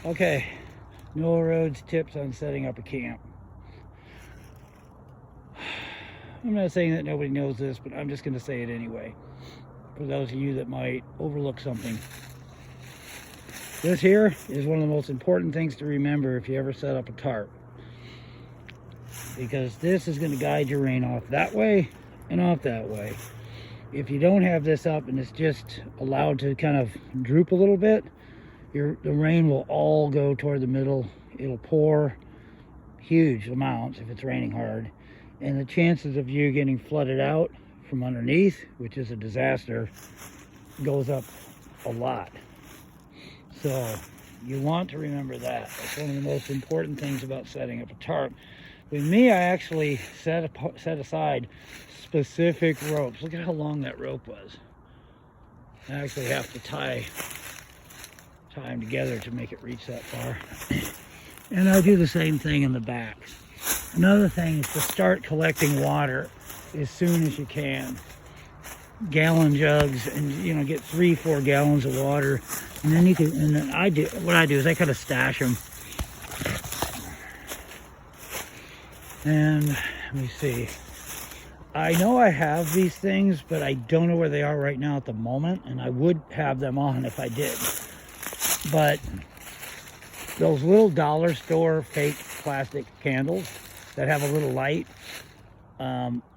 Okay, Noah Rhodes tips on setting up a camp. I'm not saying that nobody knows this, but I'm just going to say it anyway, for those of you that might overlook something. This here is one of the most important things to remember if you ever set up a tarp, because this is going to guide your rain off that way and off that way. If you don't have this up and it's just allowed to kind of droop a little bit, the rain will all go toward the middle. It'll pour huge amounts if it's raining hard, and the chances of you getting flooded out from underneath, which is a disaster, goes up a lot. So you want to remember that. That's one of the most important things about setting up a tarp. With me, I actually set aside specific ropes. Look at how long that rope was. I actually have to tie them together to make it reach that far. And I do the same thing in the back. Another thing is to start collecting water as soon as you can. Gallon jugs, and get 3-4 gallons of water, and then you can. And then what I do is I kind of stash them. And let me see. I know I have these things, but I don't know where they are right now at the moment, and I would have them on if I did. But those little dollar store fake plastic candles that have a little light,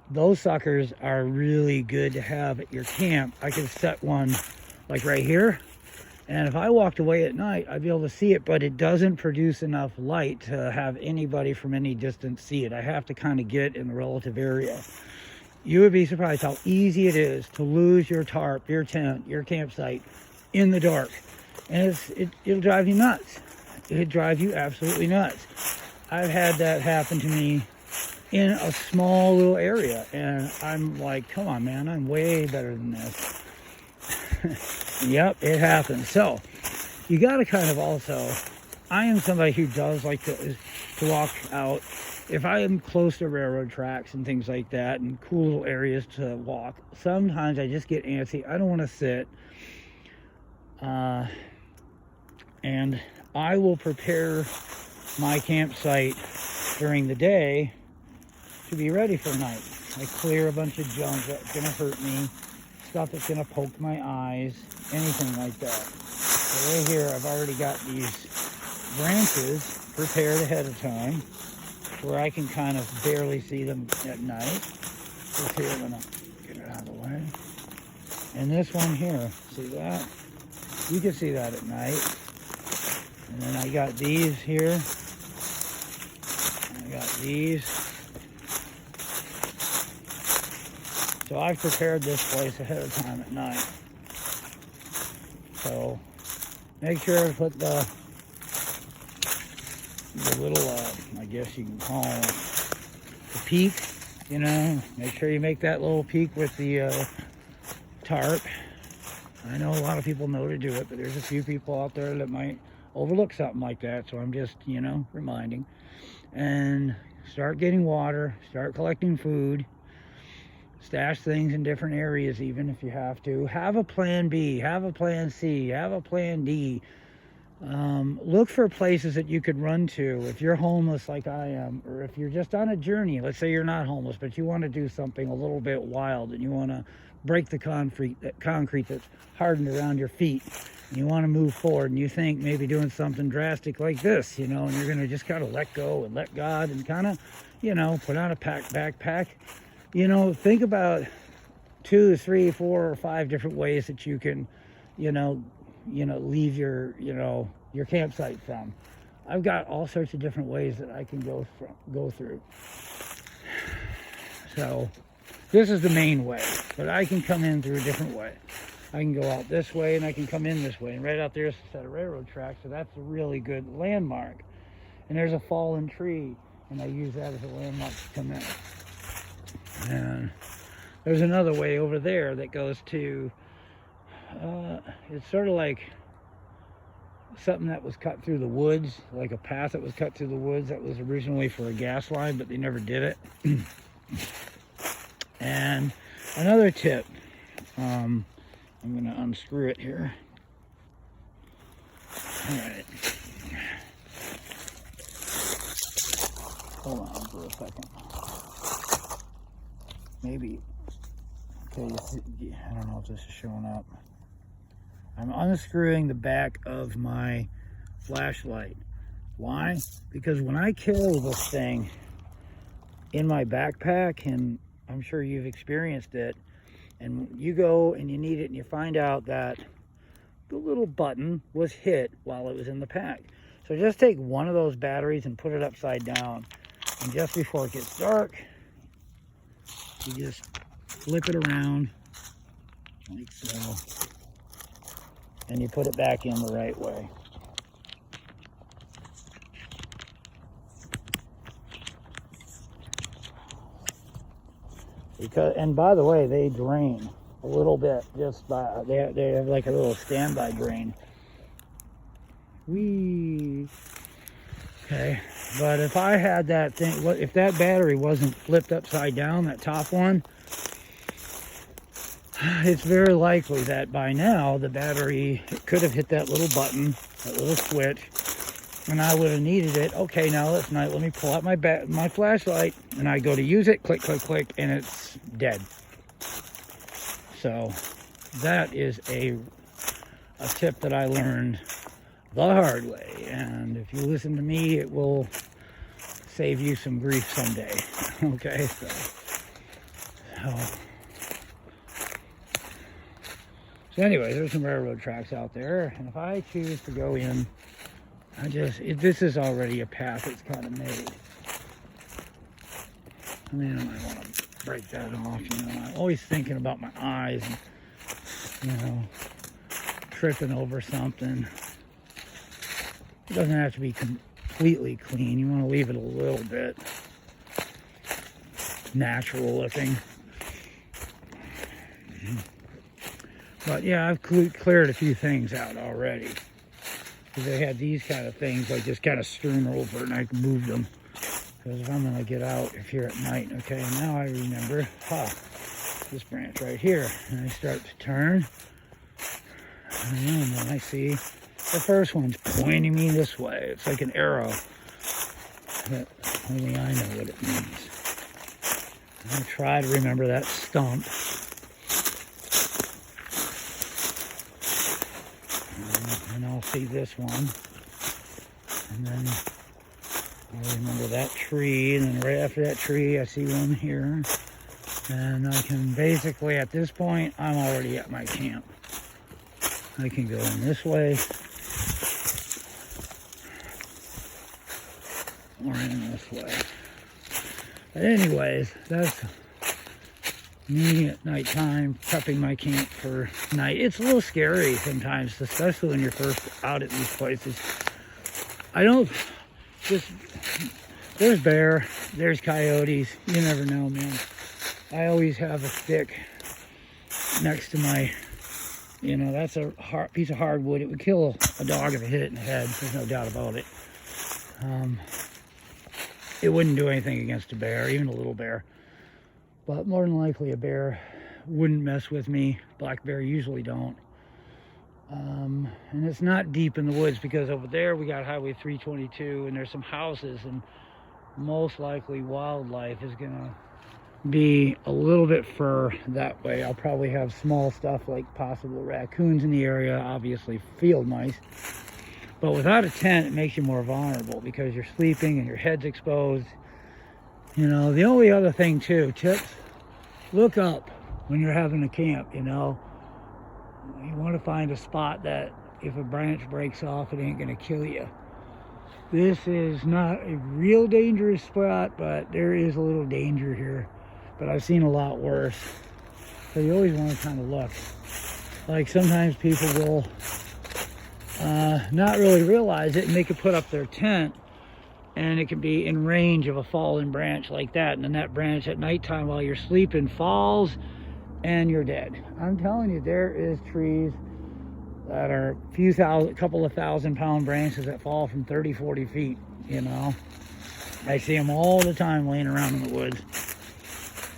those suckers are really good to have at your camp. I could set one like right here, and if I walked away at night, I'd be able to see it, but it doesn't produce enough light to have anybody from any distance see it. I have to kind of get in the relative area. You would be surprised how easy it is to lose your tarp, your tent, your campsite in the dark. And it'll drive you nuts. It'll drive you absolutely nuts. I've had that happen to me in a small little area, and I'm like, come on, man, I'm way better than this. Yep, it happens. So you got to kind of also, I am somebody who does like to walk out. If I am close to railroad tracks and things like that and cool little areas to walk, sometimes I just get antsy. I don't want to sit. And I will prepare my campsite during the day to be ready for night. I clear a bunch of junk that's going to hurt me, stuff that's going to poke my eyes, anything like that. So right here, I've already got these branches prepared ahead of time where I can kind of barely see them at night. This here, I'm going to get it out of the way. And this one here, see that? You can see that at night. And then I got these here. I got these. So I've prepared this place ahead of time at night. So make sure to put the little, I guess you can call it the peak, make sure you make that little peak with the tarp. I know a lot of people know to do it, but there's a few people out there that might overlook something like that. So I'm just, reminding. And start getting water, start collecting food, stash things in different areas even if you have to. Have a plan B, have a plan C, have a plan D. Look for places that you could run to if you're homeless like I am, or if you're just on a journey. Let's say you're not homeless, but you want to do something a little bit wild and you want to break the concrete that's hardened around your feet. And you want to move forward, and you think maybe doing something drastic like this, and you're going to just kind of let go and let God and kind of, put on a backpack. Think about 2, 3, 4, or 5 different ways that you can, leave your campsite from. I've got all sorts of different ways that I can go through. So this is the main way, but I can come in through a different way. I can go out this way and I can come in this way. And right out there is a set of railroad tracks, so that's a really good landmark. And there's a fallen tree, and I use that as a landmark to come in. And there's another way over there that goes to, it's sort of like something that was cut through the woods, like a path that was cut through the woods that was originally for a gas line, but they never did it. And another tip, I'm going to unscrew it here. All right. hold on for a second. Maybe, okay, I don't know if this is showing up. I'm unscrewing the back of my flashlight. Why? Because when I carry this thing in my backpack, and I'm sure you've experienced it, and you go and you need it and you find out that the little button was hit while it was in the pack. So just take one of those batteries and put it upside down, and just before it gets dark, you just flip it around like so, and you put it back in the right way. Because, and by the way, they drain a little bit. Just by they have like a little standby drain. Okay, but if I had that thing, if that battery wasn't flipped upside down, that top one, it's very likely that by now the battery could have hit that little button, that little switch, and I would have needed it. Okay, now let me pull out my flashlight, and I go to use it, click, click, click, and it's dead. So that is a tip that I learned the hard way, and if you listen to me, it will save you some grief someday. Okay, so anyway, there's some railroad tracks out there, and if I choose to go in, this is already a path that's kind of made. I mean, I might want to break that off, I'm always thinking about my eyes and, tripping over something. It doesn't have to be completely clean. You want to leave it a little bit natural looking. But yeah, I've cleared a few things out already. Because they had these kind of things, like just kind of strewn over, and I moved them. Because if I'm going to get out here at night, okay, now I remember, this branch right here. And I start to turn, and then I see the first one's pointing me this way. It's like an arrow. But only I know what it means. I try to remember that stump. And I'll see this one. And then I remember that tree. And then right after that tree, I see one here. And I can basically, at this point, I'm already at my camp. I can go in this way. Or in this way. But anyways, that's me at nighttime prepping my camp for night. It's a little scary sometimes, especially when you're first out at these places. There's bear, there's coyotes, you never know, man. I always have a stick next to my, that's a piece of hardwood. It would kill a dog if it hit it in the head, there's no doubt about it. It wouldn't do anything against a bear, even a little bear. But more than likely a bear wouldn't mess with me. Black bear usually don't. And it's not deep in the woods because over there we got Highway 322 and there's some houses, and most likely wildlife is gonna be a little bit fur that way. I'll probably have small stuff like possible raccoons in the area, obviously field mice. But without a tent, it makes you more vulnerable because you're sleeping and your head's exposed. The only other thing too, tips, look up when you're having a camp, You want to find a spot that if a branch breaks off, it ain't going to kill you. This is not a real dangerous spot, but there is a little danger here. But I've seen a lot worse. So you always want to kind of look. Like sometimes people will not really realize it, and they could put up their tent and it can be in range of a fallen branch like that, and then that branch at nighttime while you're sleeping falls and you're dead. I'm telling you, there is trees that are a couple of 1,000-pound branches that fall from 30, 40 feet, I see them all the time laying around in the woods.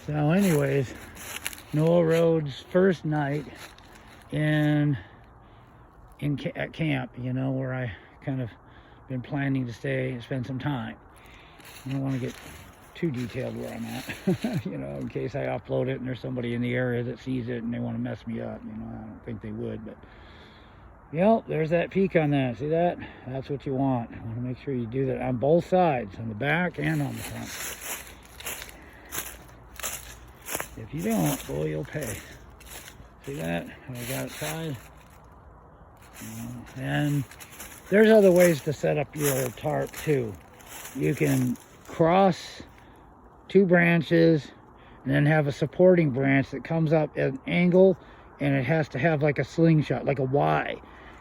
So anyways, Noah Rhodes' first night at camp, where I kind of been planning to stay and spend some time. I don't want to get too detailed where I'm at, you know, in case I upload it and there's somebody in the area that sees it and they want to mess me up. You know, I don't think they would, but yep, there's that peak on that. See that? That's what you want. You want to make sure you do that on both sides, on the back and on the front. If you don't, boy, you'll pay. See that? How I got it tied? And there's other ways to set up your tarp too. You can cross 2 branches and then have a supporting branch that comes up at an angle, and it has to have like a slingshot, like a Y.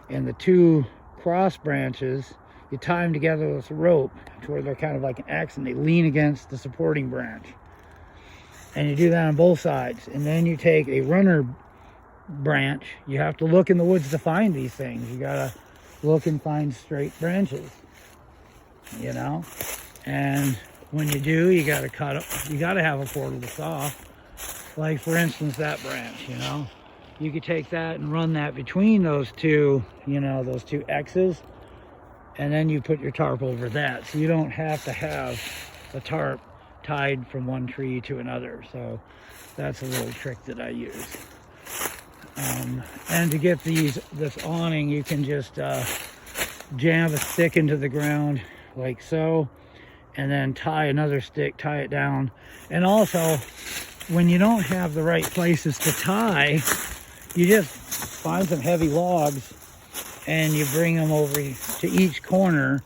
And the 2 cross branches, you tie them together with a rope to where they're kind of like an X, and they lean against the supporting branch. And you do that on both sides. And then you take a runner branch. You have to look in the woods to find these things. You gotta look and find straight branches, you know. And when you do, you gotta cut up. You gotta have a portable saw. Like for instance, that branch, you know, you could take that and run that between those 2, you know, those 2 X's, and then you put your tarp over that, so you don't have to have a tarp tied from one tree to another. So that's a little trick that I use. And to get this awning, you can just jam a stick into the ground like so, and then tie another stick, tie it down. And also, when you don't have the right places to tie, you just find some heavy logs and you bring them over to each corner,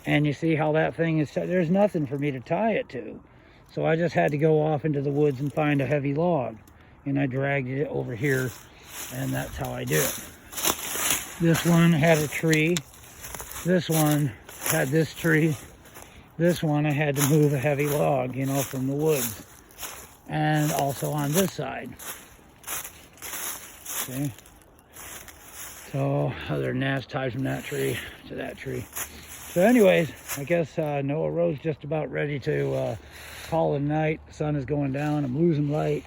and you see how that thing is. There's nothing for me to tie it to, so I just had to go off into the woods and find a heavy log, and I dragged it over here, and that's how I do it. This one had a tree. This one had this tree. This one I had to move a heavy log, you know, from the woods. And also on this side. Okay. So other than that, it's tied from that tree to that tree. So anyways, I guess Noah Road's just about ready to call it a night. The sun is going down. I'm losing light.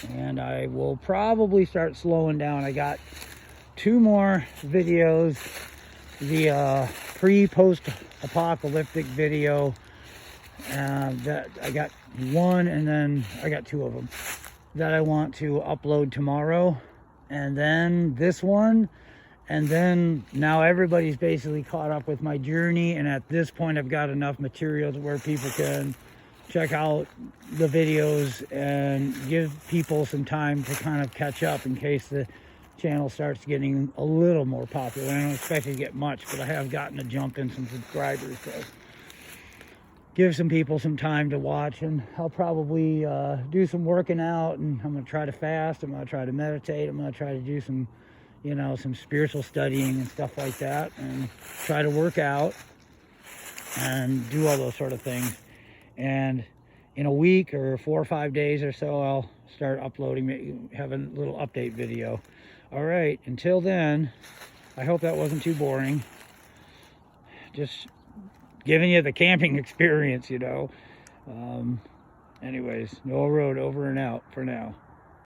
And I will probably start slowing down. I got 2 more videos. The pre-post-apocalyptic video. That I got 1, and then I got 2 of them that I want to upload tomorrow. And then this one. And then now everybody's basically caught up with my journey. And at this point, I've got enough material to where people can check out the videos and give people some time to kind of catch up in case the channel starts getting a little more popular. I don't expect it to get much, but I have gotten a jump in some subscribers, so give some people some time to watch. And I'll probably do some working out, and I'm going to try to fast. I'm going to try to meditate. I'm going to try to do some, you know, some spiritual studying and stuff like that, and try to work out and do all those sort of things. And in a week or 4 or 5 days or so, I'll start uploading, have a little update video. All right, until then, I hope that wasn't too boring. Just giving you the camping experience, you know. Anyways, Noah Road over and out for now.